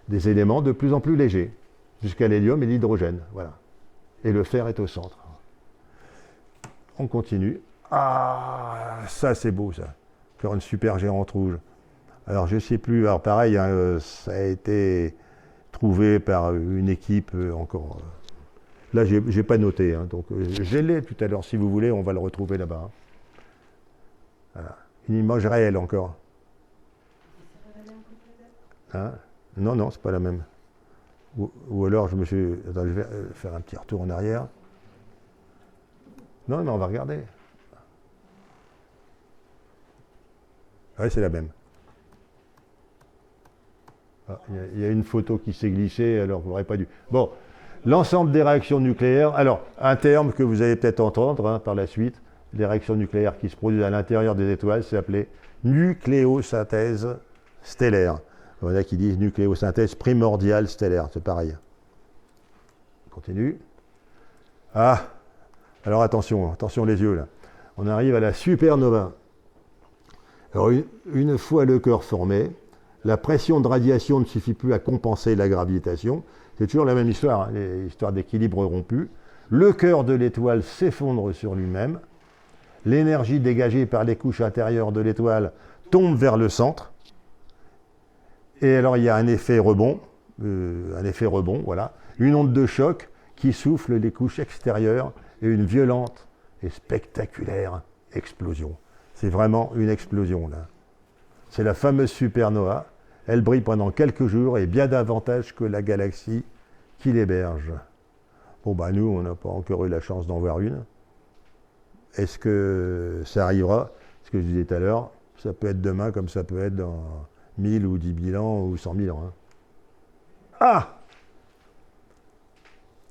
des éléments de plus en plus légers, jusqu'à l'hélium et l'hydrogène, voilà. Et le fer est au centre. On continue. Ah, ça c'est beau ça, faire une super géante rouge. Alors je sais plus, alors pareil, hein, ça a été trouvé par une équipe encore. Là j'ai pas noté, hein, donc je l'ai tout à l'heure, si vous voulez, on va le retrouver là-bas. Hein. Voilà. Une image réelle encore. Hein? Non, c'est pas la même. Ou alors je me suis. Attends, je vais faire un petit retour en arrière. Non, mais on va regarder. Oui, c'est la même. Ah, il y a une photo qui s'est glissée, alors vous n'aurez pas dû. Bon, l'ensemble des réactions nucléaires. Alors, un terme que vous allez peut-être entendre hein, par la suite, les réactions nucléaires qui se produisent à l'intérieur des étoiles, c'est appelé nucléosynthèse stellaire. Il y en a qui disent nucléosynthèse primordiale stellaire, c'est pareil. On continue. Ah, alors attention les yeux là. On arrive à la supernova. Alors une fois le cœur formé, la pression de radiation ne suffit plus à compenser la gravitation. C'est toujours la même histoire, hein, l'histoire d'équilibre rompu. Le cœur de l'étoile s'effondre sur lui-même. L'énergie dégagée par les couches intérieures de l'étoile tombe vers le centre. Et alors il y a un effet rebond, voilà, une onde de choc qui souffle les couches extérieures et une violente et spectaculaire explosion. C'est vraiment une explosion là. C'est la fameuse supernova. Elle brille pendant quelques jours et bien davantage que la galaxie qui l'héberge. Bon bah nous, on n'a pas encore eu la chance d'en voir une. Est-ce que ça arrivera? Ce que je disais tout à l'heure, ça peut être demain comme ça peut être dans 1000 ou 10 000 ans ou 100 000 ans. Hein. Ah!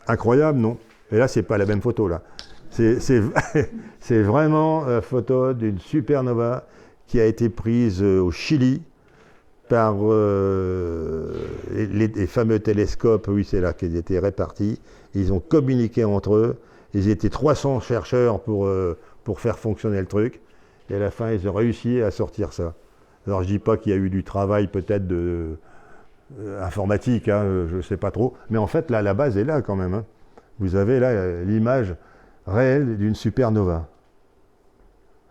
Incroyable, non? Et là, c'est pas la même photo, là. C'est vraiment la photo d'une supernova qui a été prise au Chili par les fameux télescopes. Oui, c'est là qu'ils étaient répartis. Ils ont communiqué entre eux. Ils étaient 300 chercheurs pour faire fonctionner le truc. Et à la fin, ils ont réussi à sortir ça. Alors, je ne dis pas qu'il y a eu du travail peut-être informatique, hein, je ne sais pas trop. Mais en fait, là, la base est là quand même. Hein. Vous avez là l'image réelle d'une supernova.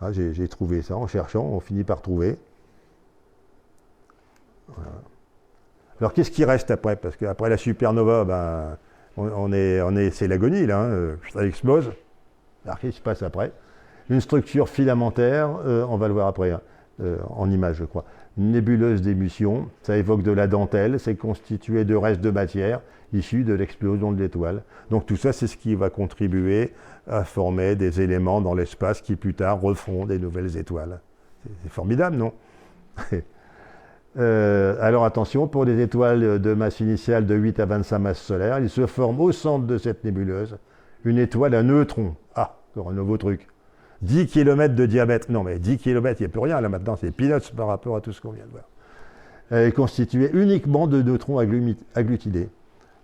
Ah, j'ai trouvé ça en cherchant, on finit par trouver. Voilà. Alors, qu'est-ce qui reste après? Parce qu'après la supernova, ben, c'est l'agonie, là. Hein, ça explose. Alors, qu'est-ce qui se passe après? Une structure filamentaire, on va le voir après, hein, en image, je crois. Une nébuleuse d'émission, ça évoque de la dentelle, c'est constitué de restes de matière issus de l'explosion de l'étoile. Donc tout ça, c'est ce qui va contribuer à former des éléments dans l'espace qui plus tard refont des nouvelles étoiles. C'est formidable, non? Alors attention, pour des étoiles de masse initiale de 8 à 25 masses solaires, il se forme au centre de cette nébuleuse une étoile à neutrons. Ah, encore un nouveau truc. 10 km de diamètre. Non, mais 10 km, il n'y a plus rien là maintenant, c'est peanuts par rapport à tout ce qu'on vient de voir. Elle est constituée uniquement de neutrons agglutinés.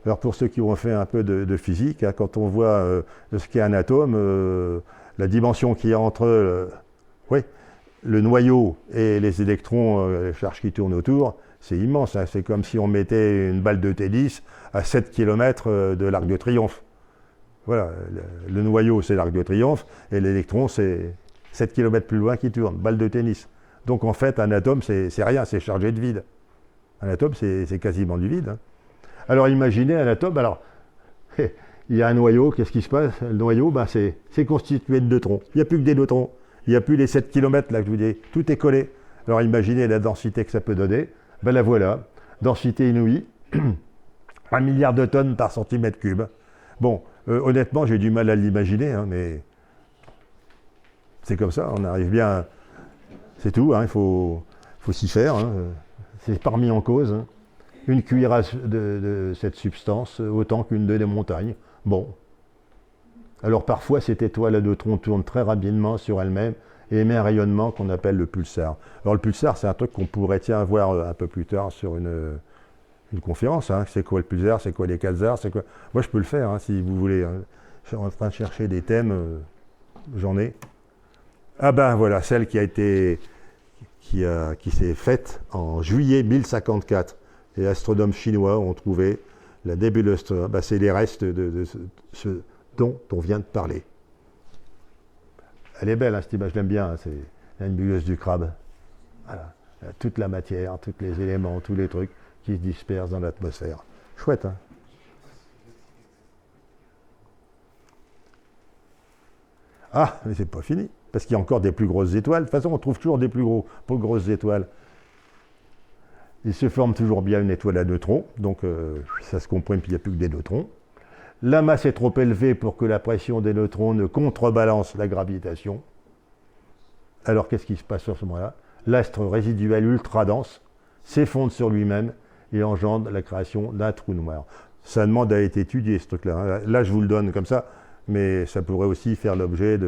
Alors pour ceux qui ont fait un peu de physique, hein, quand on voit ce qu'est un atome, la dimension qu'il y a entre oui, le noyau et les électrons, les charges qui tournent autour, c'est immense. Hein. C'est comme si on mettait une balle de tennis à 7 km de l'Arc de Triomphe. Voilà, le noyau c'est l'Arc de Triomphe et l'électron c'est 7 km plus loin qui tourne, balle de tennis. Donc en fait un atome c'est rien, c'est chargé de vide. Un atome c'est quasiment du vide. Hein. Alors imaginez un atome, alors il y a un noyau, qu'est-ce qui se passe? Le noyau ben, c'est constitué de neutrons, il n'y a plus que des neutrons, il n'y a plus les 7 km là que je vous dis, tout est collé. Alors imaginez la densité que ça peut donner, ben la voilà, densité inouïe, 1 milliard de tonnes par centimètre cube. Bon, honnêtement, j'ai du mal à l'imaginer, hein, mais c'est comme ça, on arrive bien, c'est tout, hein, il faut s'y faire, hein, c'est pas remis en cause. Hein. Une cuillère de cette substance, autant qu'une des montagnes. Bon. Alors parfois, cette étoile à neutrons tourne très rapidement sur elle-même et émet un rayonnement qu'on appelle le pulsar. Alors le pulsar, c'est un truc qu'on pourrait voir un peu plus tard sur une conférence, hein. C'est quoi le pulsar, c'est quoi les quasars, c'est quoi... Moi je peux le faire hein, si vous voulez. Hein. Je suis en train de chercher des thèmes, j'en ai. Ah ben voilà, celle qui s'est faite en juillet 1054. Les astronomes chinois ont trouvé la nébuleuse. Ben, c'est les restes de ce dont on vient de parler. Elle est belle, hein, cette image, je l'aime bien, hein, c'est la nébuleuse du crabe. Voilà. Toute la matière, tous les éléments, tous les trucs qui se dispersent dans l'atmosphère. Chouette, hein? Ah, mais c'est pas fini, parce qu'il y a encore des plus grosses étoiles. De toute façon, on trouve toujours des plus grosses étoiles. Il se forme toujours bien une étoile à neutrons, donc ça se comprime, puis il n'y a plus que des neutrons. La masse est trop élevée pour que la pression des neutrons ne contrebalance la gravitation. Alors qu'est-ce qui se passe à ce moment-là? L'astre résiduel ultra dense s'effondre sur lui-même et engendre la création d'un trou noir. Ça demande à être étudié, ce truc-là. Hein. Là, je vous le donne comme ça, mais ça pourrait aussi faire l'objet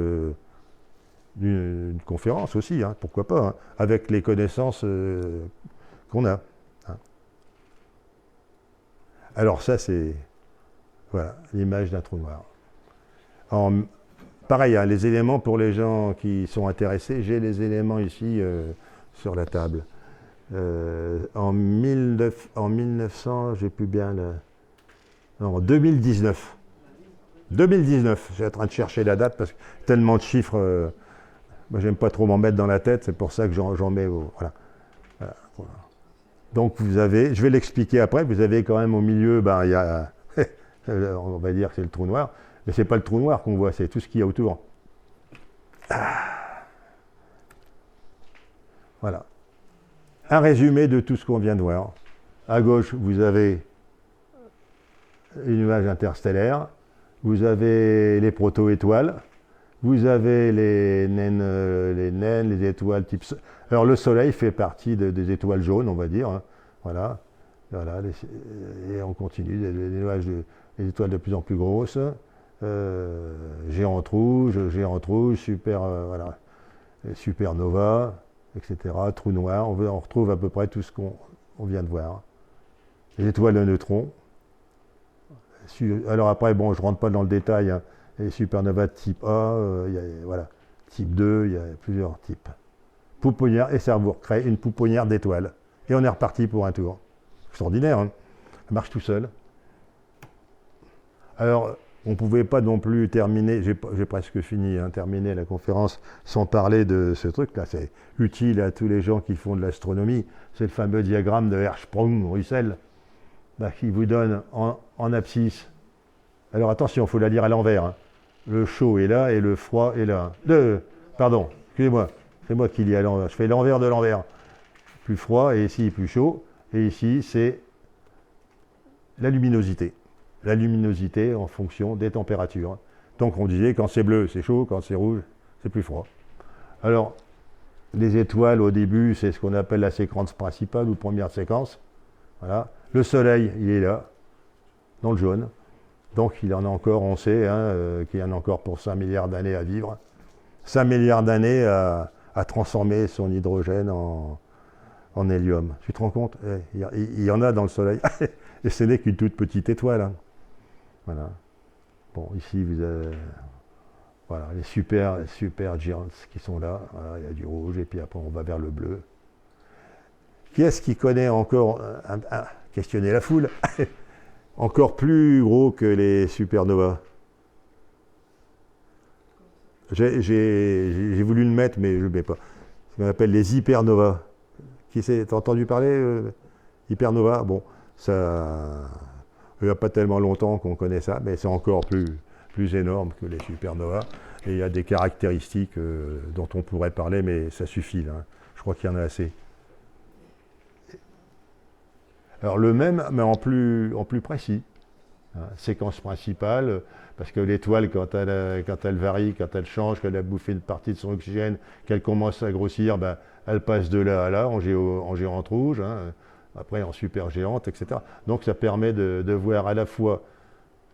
d'une conférence aussi, hein, pourquoi pas, hein, avec les connaissances qu'on a. Hein. Alors ça, c'est voilà, l'image d'un trou noir. Pareil, hein, les éléments pour les gens qui sont intéressés, j'ai les éléments ici sur la table. En 1900, j'ai plus bien en 2019. 2019, je suis en train de chercher la date parce que tellement de chiffres, moi j'aime pas trop m'en mettre dans la tête, c'est pour ça que j'en mets au... Voilà. Voilà. Donc vous avez, je vais l'expliquer après, vous avez quand même au milieu, ben, il y a, on va dire que c'est le trou noir, mais c'est pas le trou noir qu'on voit, c'est tout ce qu'il y a autour. Voilà. Un résumé de tout ce qu'on vient de voir. À gauche, vous avez une nuage interstellaire, vous avez les proto-étoiles, vous avez les naines, les étoiles type... Alors le Soleil fait partie des étoiles jaunes, on va dire. Hein. Voilà. Voilà. Et on continue, des nuages, des étoiles de plus en plus grosses. Géante rouge, super, voilà, supernova. etc. Trou noir, on retrouve à peu près tout ce qu'on vient de voir. Les étoiles de neutrons. Alors après, bon, je ne rentre pas dans le détail, hein. Les supernovas de type A, voilà, type 2, il y a plusieurs types. Pouponnière, et ça vous recrée une pouponnière d'étoiles. Et on est reparti pour un tour. Extraordinaire, hein. Ça marche tout seul. Alors, on ne pouvait pas non plus terminer, j'ai presque fini, hein, terminer la conférence sans parler de ce truc-là. C'est utile à tous les gens qui font de l'astronomie. C'est le fameux diagramme de Hertzsprung-Russell qui vous donne en abscisse. Alors attention, il faut la lire à l'envers, hein. Le chaud est là et le froid est là. Pardon, excusez-moi, c'est moi qui lis à l'envers. Je fais l'envers de l'envers. Plus froid et ici plus chaud. Et ici, c'est la luminosité. La luminosité en fonction des températures. Donc on disait quand c'est bleu, c'est chaud, quand c'est rouge, c'est plus froid. Alors, les étoiles au début, c'est ce qu'on appelle la séquence principale ou première séquence. Voilà. Le soleil, il est là, dans le jaune. Donc il en a encore, on sait, hein, qu'il y en a encore pour 5 milliards d'années à vivre. 5 milliards d'années à transformer son hydrogène en hélium. Tu te rends compte? Il y en a dans le soleil. Et ce n'est qu'une toute petite étoile, hein. Voilà. Bon, ici, vous avez voilà, les super giants qui sont là. Voilà, il y a du rouge, et puis après, on va vers le bleu. Qui est-ce qui connaît encore, questionner la foule, encore plus gros que les supernovas? J'ai voulu le mettre, mais je ne le mets pas. Ce qu'on appelle les hypernovas. T'as entendu parler hypernova? Bon, ça... Il n'y a pas tellement longtemps qu'on connaît ça, mais c'est encore plus énorme que les supernovas. Et il y a des caractéristiques dont on pourrait parler, mais ça suffit, là. Je crois qu'il y en a assez. Alors le même, mais en plus précis. Hein, séquence principale, parce que l'étoile, quand elle varie, quand elle change, qu'elle a bouffé une partie de son oxygène, qu'elle commence à grossir, ben, elle passe de là à là, en géante rouge, hein, après en supergéante, etc. Donc ça permet de voir à la fois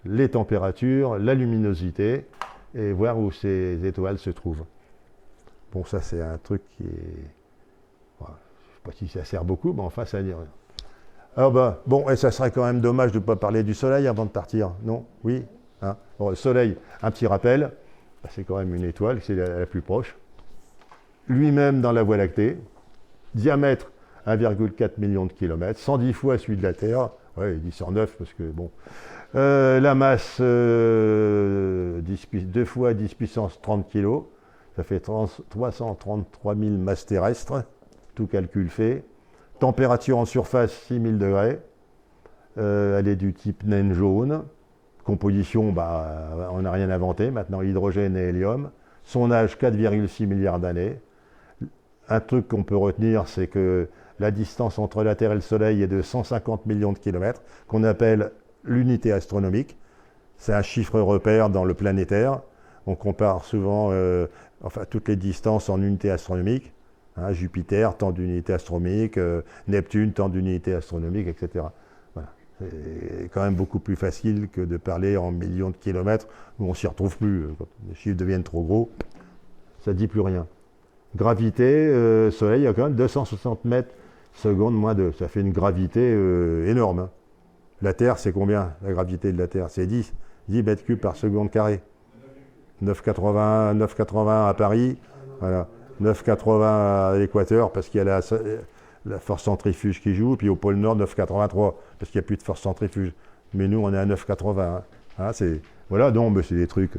les températures, la luminosité, et voir où ces étoiles se trouvent. Bon, ça c'est un truc qui est... Voilà, je ne sais pas si ça sert beaucoup, mais enfin ça dit rien. Alors ben, bon, et ça serait quand même dommage de ne pas parler du Soleil avant de partir, non? Oui, hein? Bon, le Soleil, un petit rappel, c'est quand même une étoile, c'est la plus proche. Lui-même dans la Voie lactée, diamètre 1,4 million de kilomètres, 110 fois celui de la Terre, ouais, il dit 109 parce que bon. La masse, 2 fois 10 puissance 30 kg, ça fait 333 000 masses terrestres, tout calcul fait. Température en surface 6000 degrés, elle est du type naine jaune. Composition, bah, on n'a rien inventé, maintenant hydrogène et hélium. Son âge 4,6 milliards d'années. Un truc qu'on peut retenir, c'est que la distance entre la Terre et le Soleil est de 150 millions de kilomètres, qu'on appelle l'unité astronomique. C'est un chiffre repère dans le planétaire. On compare souvent toutes les distances en unités astronomiques. Hein, Jupiter, tant d'unités astronomiques, Neptune, tant d'unités astronomiques, etc. Voilà. C'est quand même beaucoup plus facile que de parler en millions de kilomètres, où on ne s'y retrouve plus. Quand les chiffres deviennent trop gros, ça ne dit plus rien. Gravité, Soleil, il y a quand même 260 mètres secondes moins 2. Ça fait une gravité énorme. Hein. La Terre, c'est combien, la gravité de la Terre? C'est 10 mètres cubes par seconde carrée. 9,80 à Paris, voilà. 9,80 à l'équateur parce qu'il y a la force centrifuge qui joue, puis au pôle Nord 9,83 parce qu'il n'y a plus de force centrifuge. Mais nous, on est à 9,80. Hein, voilà, donc c'est des trucs.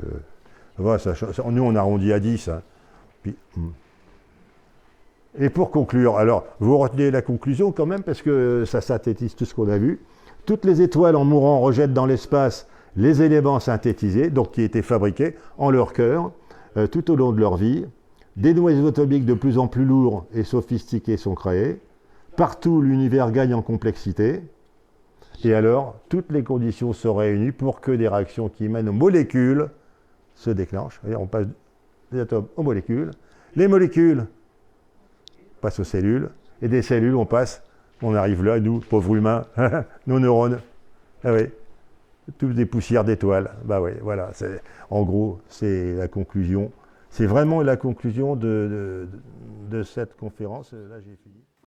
Voilà, nous, on arrondit à 10. Hein. Puis, et pour conclure, alors, vous retenez la conclusion quand même parce que ça synthétise tout ce qu'on a vu. Toutes les étoiles en mourant rejettent dans l'espace les éléments synthétisés, donc qui étaient fabriqués en leur cœur tout au long de leur vie. Des noyaux atomiques de plus en plus lourds et sophistiqués sont créés. Partout, l'univers gagne en complexité. Et alors, toutes les conditions sont réunies pour que des réactions qui mènent aux molécules se déclenchent. On passe des atomes aux molécules. Les molécules passent aux cellules. Et des cellules, on arrive là, nous, pauvres humains, nos neurones. Ah oui, toutes des poussières d'étoiles. Bah oui, voilà. En gros, c'est la conclusion. C'est vraiment la conclusion de cette conférence. Là, j'ai fini.